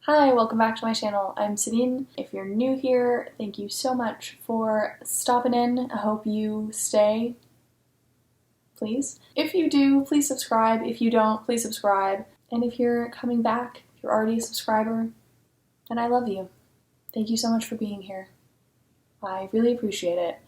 Hi, welcome back to my channel. I'm Celine. If you're new here, thank you so much for stopping in. I hope you stay, please. If you do, please subscribe. If you don't, please subscribe. And if you're coming back, if you're already a subscriber, then I love you. Thank you so much for being here. I really appreciate it.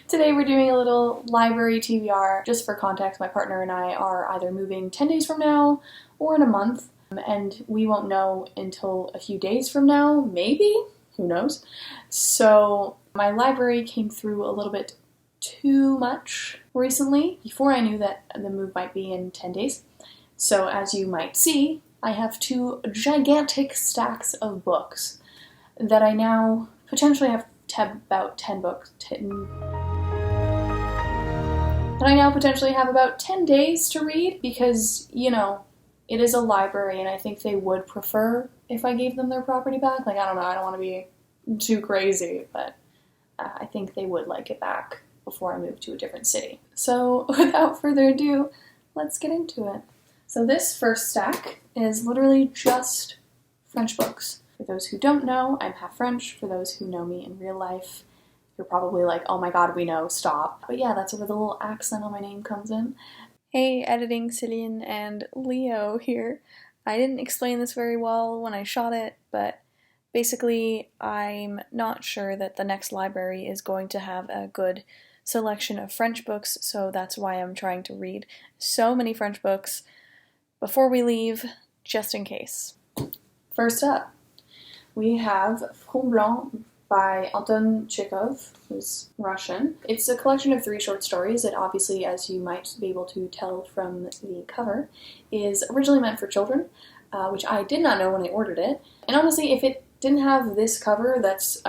Today we're doing a little library TBR. Just for context, my partner and I are either moving 10 days from now or in a month. And we won't know until a few days from now, maybe? Who knows? So my library came through a little bit too much recently, before I knew that the move might be in 10 days. So as you might see, I have two gigantic stacks of books that I now potentially have about 10 books. That I now potentially have about 10 days to read because, you know, it is a library, and I think they would prefer if I gave them their property back. Like, I don't know, I don't want to be too crazy, but I think they would like it back before I move to a different city. So, without further ado, let's get into it. So this first stack is literally just French books. For those who don't know, I'm half French. For those who know me in real life, you're probably like, oh my god, we know, stop. But yeah, that's where the little accent on my name comes in. Hey, editing Celine and Leo here. I didn't explain this very well when I shot it, but basically I'm not sure that the next library is going to have a good selection of French books, so that's why I'm trying to read so many French books before we leave, just in case. First up, we have Front Blanc by Alton Chikov, who's Russian. It's a collection of 3 short stories that obviously, as you might be able to tell from the cover, is originally meant for children, which I did not know when I ordered it. And honestly, if it didn't have this cover that's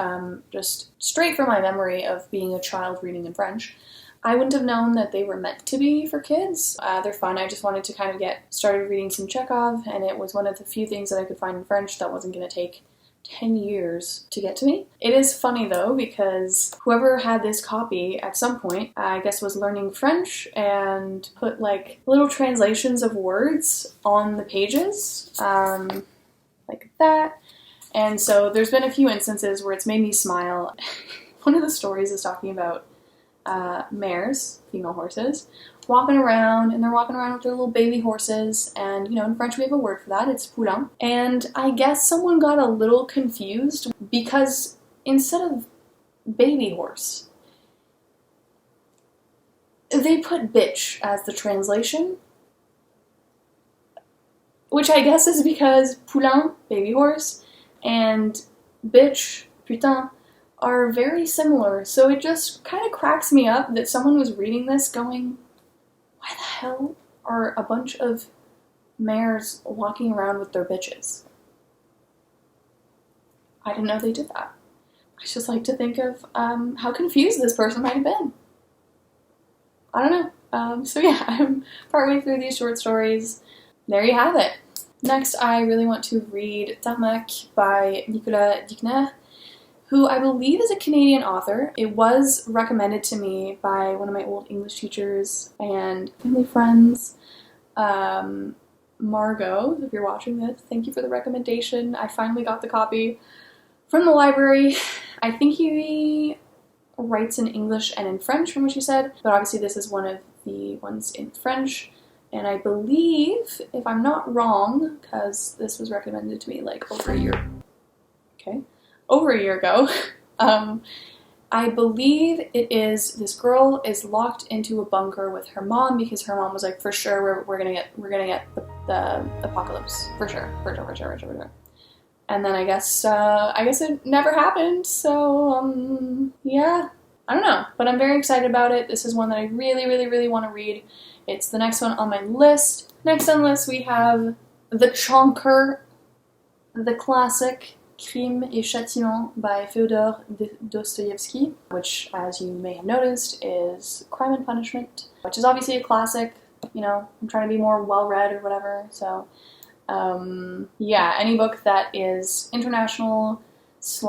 just straight from my memory of being a child reading in French, I wouldn't have known that they were meant to be for kids. They're fun. I just wanted to kind of get started reading some Chekhov, and it was one of the few things that I could find in French that wasn't going to take 10 years to get to me. It is funny though, because whoever had this copy at some point, I guess, was learning French and put like little translations of words on the pages, like that. And so there's been a few instances where it's made me smile. One of the stories is talking about mares, female horses, walking around, and they're walking around with their little baby horses, and you know, in French we have a word for that, it's poulain. And I guess someone got a little confused because instead of baby horse, they put bitch as the translation, which I guess is because poulain, baby horse, and bitch, putain, are very similar. So it just kind of cracks me up that someone was reading this going, why the hell are a bunch of mares walking around with their bitches? I didn't know they did that. I just like to think of how confused this person might have been. I don't know. So yeah, I'm partway through these short stories. There you have it. Next, I really want to read Tarmac by Nicolas Dickner, who I believe is a Canadian author. It was recommended to me by one of my old English teachers and family friends, Margot. If you're watching this, thank you for the recommendation. I finally got the copy from the library. I think he writes in English and in French from what she said, but obviously this is one of the ones in French. And I believe, if I'm not wrong, because this was recommended to me like over a year ago, I believe it is this girl is locked into a bunker with her mom because her mom was like, for sure we're gonna get the apocalypse, for sure. And then I guess it never happened. So yeah, I don't know, but I'm very excited about it. This is one that I really want to read. It's the next one on my list. Next on the list we have The Chonker, the classic Crime et Châtiment by Fyodor Dostoevsky, which, as you may have noticed, is Crime and Punishment, which is obviously a classic. You know, I'm trying to be more well-read or whatever, so yeah, any book that is international /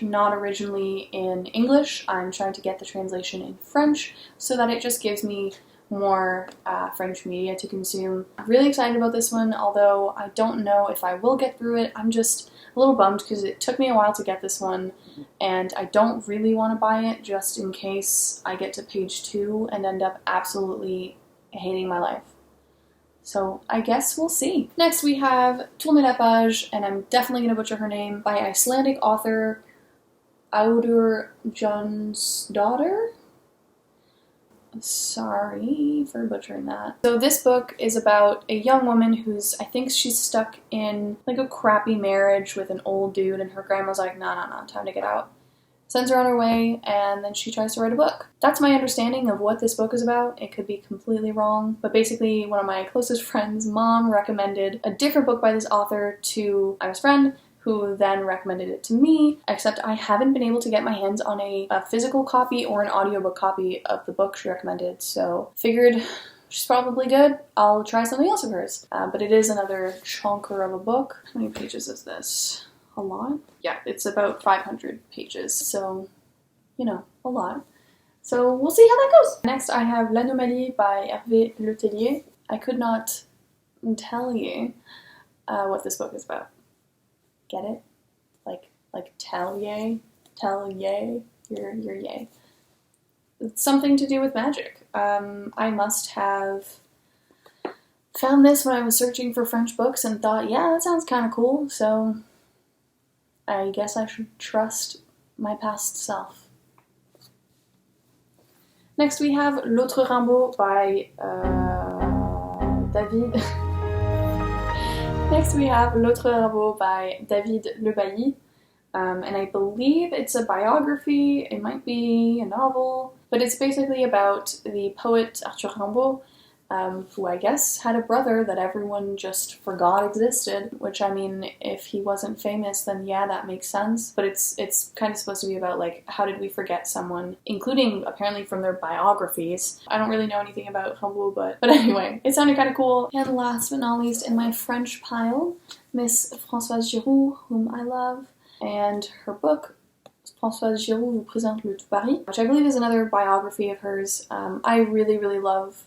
not originally in English, I'm trying to get the translation in French so that it just gives me more French media to consume. I'm really excited about this one, although I don't know if I will get through it. I'm just a little bummed because it took me a while to get this one, and I don't really want to buy it just in case I get to page 2 and end up absolutely hating my life. So I guess we'll see. Next we have Tourner la page, and I'm definitely going to butcher her name, by Icelandic author Audur Jónsdóttir. Sorry for butchering that. So this book is about a young woman who's, I think she's stuck in like a crappy marriage with an old dude, and her grandma's like, nah, time to get out. Sends her on her way, and then she tries to write a book. That's my understanding of what this book is about. It could be completely wrong, but basically one of my closest friends' mom recommended a different book by this author to my best friend, who then recommended it to me, except I haven't been able to get my hands on a physical copy or an audiobook copy of the book she recommended, so figured she's probably good. I'll try something else of hers. But it is another chonker of a book. How many pages is this? A lot? Yeah, it's about 500 pages, so, you know, a lot. So we'll see how that goes. Next I have L'Anomalie by Hervé Letellier. I could not tell you what this book is about. Get it? Like tell yay, you're yay. It's something to do with magic. I must have found this when I was searching for French books and thought, yeah, that sounds kind of cool, so I guess I should trust my past self. Next we have L'autre Rimbaud by David. Next we have L'autre Rimbaud by David Le Bailly, and I believe it's a biography, it might be a novel, but it's basically about the poet Arthur Rimbaud, who I guess had a brother that everyone just forgot existed, which, I mean, if he wasn't famous, then yeah, that makes sense, but it's kind of supposed to be about, like, how did we forget someone, including, apparently, from their biographies. I don't really know anything about Rimbaud, but anyway, it sounded kind of cool. And last but not least, in my French pile, Miss Francoise Giroux, whom I love, and her book, Françoise Giroux vous présente le tout Paris, which I believe is another biography of hers. I really, really love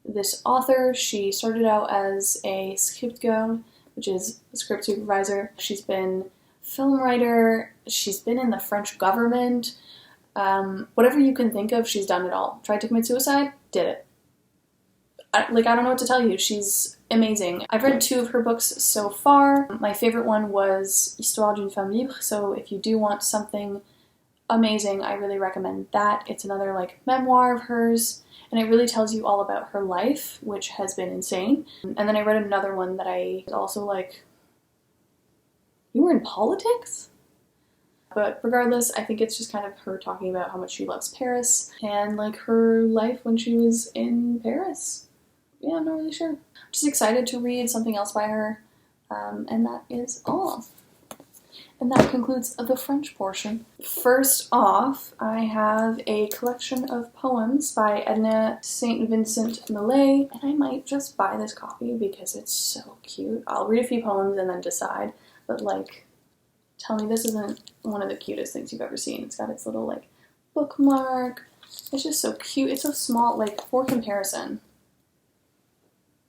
this author. She started out as a script girl, which is a script supervisor. She's been film writer, she's been in the French government, whatever you can think of, she's done it all. Tried to commit suicide, did it. I don't know what to tell you, she's amazing. I've read 2 of her books so far. My favorite one was Histoire d'une femme libre, so if you do want something amazing, I really recommend that. It's another, like, memoir of hers, and it really tells you all about her life, which has been insane. And then I read another one that I was also like, you were in politics? But regardless, I think it's just kind of her talking about how much she loves Paris, and, like, her life when she was in Paris. Yeah, I'm not really sure. I'm just excited to read something else by her, and that is all. And that concludes the French portion. First off, I have a collection of poems by Edna St. Vincent Millay, and I might just buy this copy because it's so cute. I'll read a few poems and then decide, but, like, tell me this isn't one of the cutest things you've ever seen. It's got its little, like, bookmark. It's just so cute. It's so small, like, for comparison.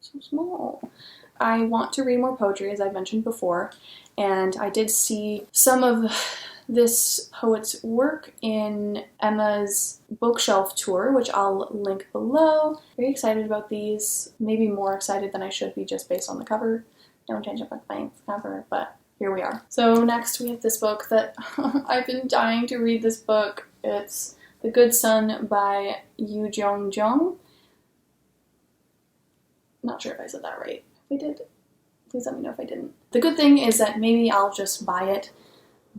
So small. I want to read more poetry, as I've mentioned before, and I did see some of this poet's work in Emma's bookshelf tour, which I'll link below. Very excited about these. Maybe more excited than I should be just based on the cover. Don't change up my cover, but here we are. So next we have this book that I've been dying to read this book. It's The Good Son by Yu Jong. Not sure if I said that right. If I did, please let me know if I didn't. The good thing is that maybe I'll just buy it,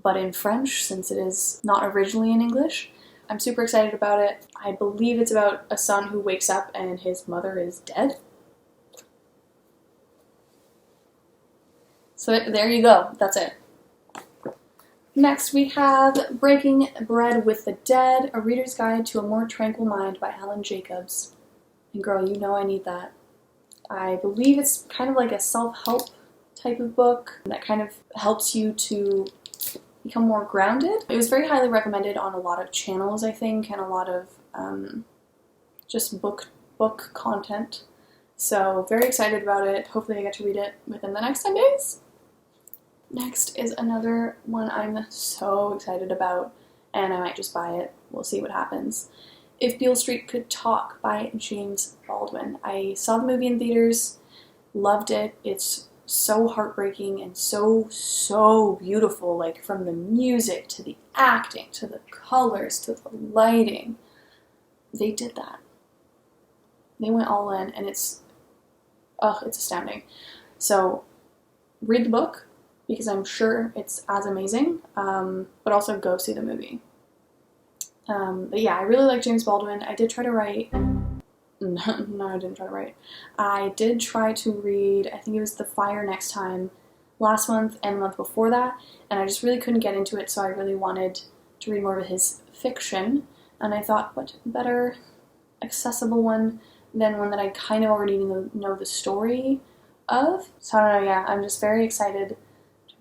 but in French, since it is not originally in English. I'm super excited about it. I believe it's about a son who wakes up and his mother is dead. So there you go. That's it. Next we have Breaking Bread with the Dead, A Reader's Guide to a More Tranquil Mind by Alton Chikov. And girl, you know I need that. I believe it's kind of like a self-help type of book that kind of helps you to become more grounded. It was very highly recommended on a lot of channels, I think, and a lot of just book book content. So very excited about it. Hopefully I get to read it within the next 10 days. Next is another one I'm so excited about, and I might just buy it. We'll see what happens. If Beale Street Could Talk by James Baldwin. I saw the movie in theaters, loved it. It's so heartbreaking and so beautiful, like from the music to the acting to the colors to the lighting. They did that. They went all in, and it's astounding. So read the book, because I'm sure it's as amazing, but also go see the movie. But yeah, I really like James Baldwin. I did try to write. No, I didn't try to write. I did try to read, I think it was The Fire Next Time last month and the month before that, and I just really couldn't get into it, so I really wanted to read more of his fiction, and I thought, what better accessible one than one that I kind of already know the story of? So I don't know, yeah, I'm just very excited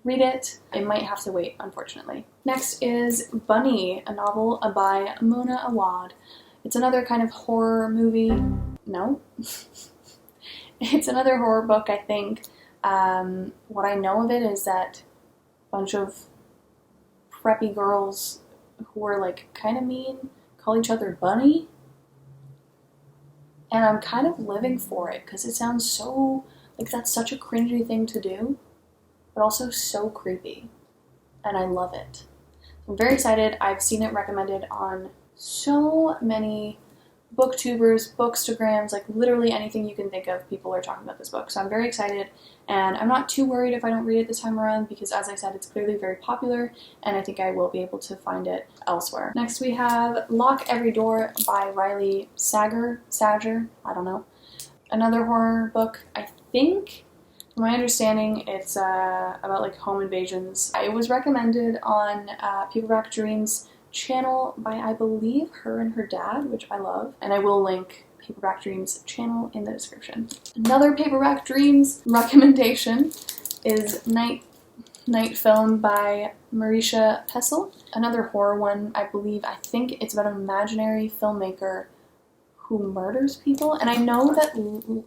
read it. It might have to wait, unfortunately. Next is Bunny, a novel by Mona Awad. It's another kind of horror movie. No. It's another horror book, I think. What I know of it is that a bunch of preppy girls who are like kind of mean call each other Bunny. And I'm kind of living for it because it sounds so, like that's such a cringy thing to do, but also so creepy, and I love it. I'm very excited. I've seen it recommended on so many booktubers, bookstagrams, like literally anything you can think of, people are talking about this book. So I'm very excited, and I'm not too worried if I don't read it this time around, because as I said, it's clearly very popular, and I think I will be able to find it elsewhere. Next we have Lock Every Door by Riley Sagger, I don't know. Another horror book, I think. From my understanding, it's about like home invasions. It was recommended on Paperback Dreams channel by, I believe, her and her dad, which I love, and I will link Paperback Dreams channel in the description. Another Paperback Dreams recommendation is Night Film by Marisha Pessel. Another horror one, I think it's about an imaginary filmmaker who murders people, and I know that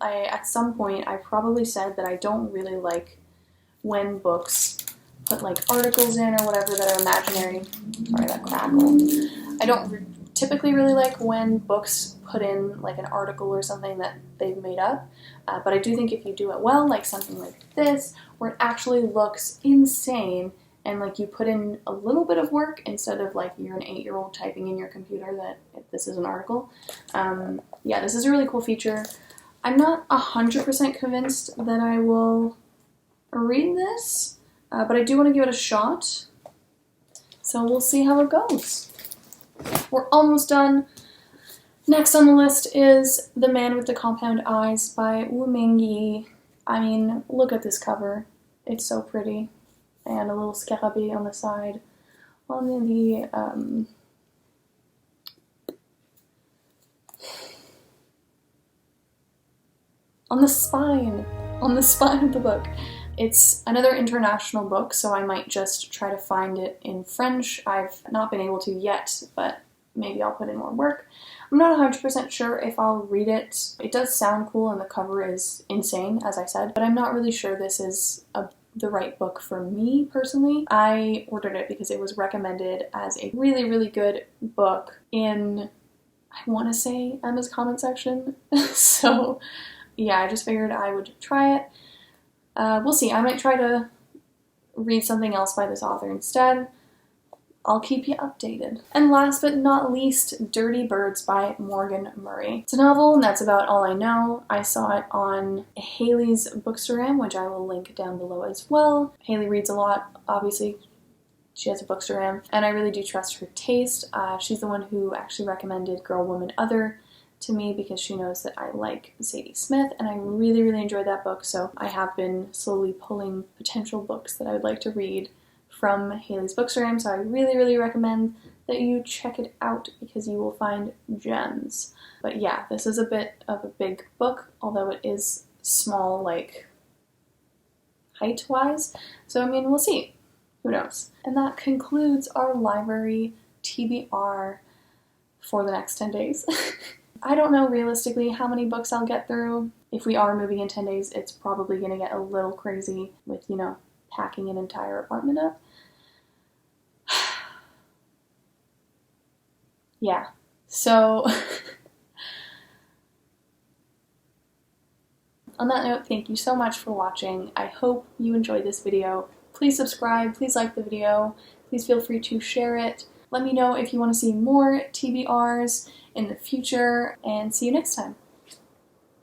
at some point I probably said that I don't really like when books put like articles in or whatever that are imaginary. Sorry, that crackle. I don't typically really like when books put in like an article or something that they've made up, but I do think if you do it well, like something like this, where it actually looks insane, and like you put in a little bit of work instead of like you're an 8-year-old typing in your computer that this is an article. Yeah, this is a really cool feature. I'm not 100% convinced that I will read this, but I do want to give it a shot. So we'll see how it goes. We're almost done. Next on the list is The Man with the Compound Eyes by Wuming Yi. I mean, look at this cover. It's so pretty. And a little scarabée on the side. On the spine of the book. It's another international book, so I might just try to find it in French. I've not been able to yet, but maybe I'll put in more work. I'm not 100% sure if I'll read it. It does sound cool and the cover is insane, as I said, but I'm not really sure this is the right book for me personally. I ordered it because it was recommended as a really good book in, I want to say, Emma's comment section. So yeah, I just figured I would try it. We'll see. I might try to read something else by this author instead. I'll keep you updated. And last but not least, Dirty Birds by Morgan Murray. It's a novel, and that's about all I know. I saw it on Haley's Bookstagram, which I will link down below as well. Haley reads a lot, obviously. She has a Bookstagram, and I really do trust her taste. She's the one who actually recommended Girl, Woman, Other to me because she knows that I like Sadie Smith, and I really enjoyed that book, so I have been slowly pulling potential books that I would like to read from Haley's Bookstagram, so I really recommend that you check it out because you will find gems. But yeah, this is a bit of a big book, although it is small, like, height-wise, so I mean, we'll see. Who knows? And that concludes our library TBR for the next 10 days. I don't know realistically how many books I'll get through. If we are moving in 10 days, it's probably going to get a little crazy with, you know, packing an entire apartment up. Yeah. So, on that note, thank you so much for watching. I hope you enjoyed this video. Please subscribe, please like the video, please feel free to share it. Let me know if you want to see more TBRs in the future, and see you next time.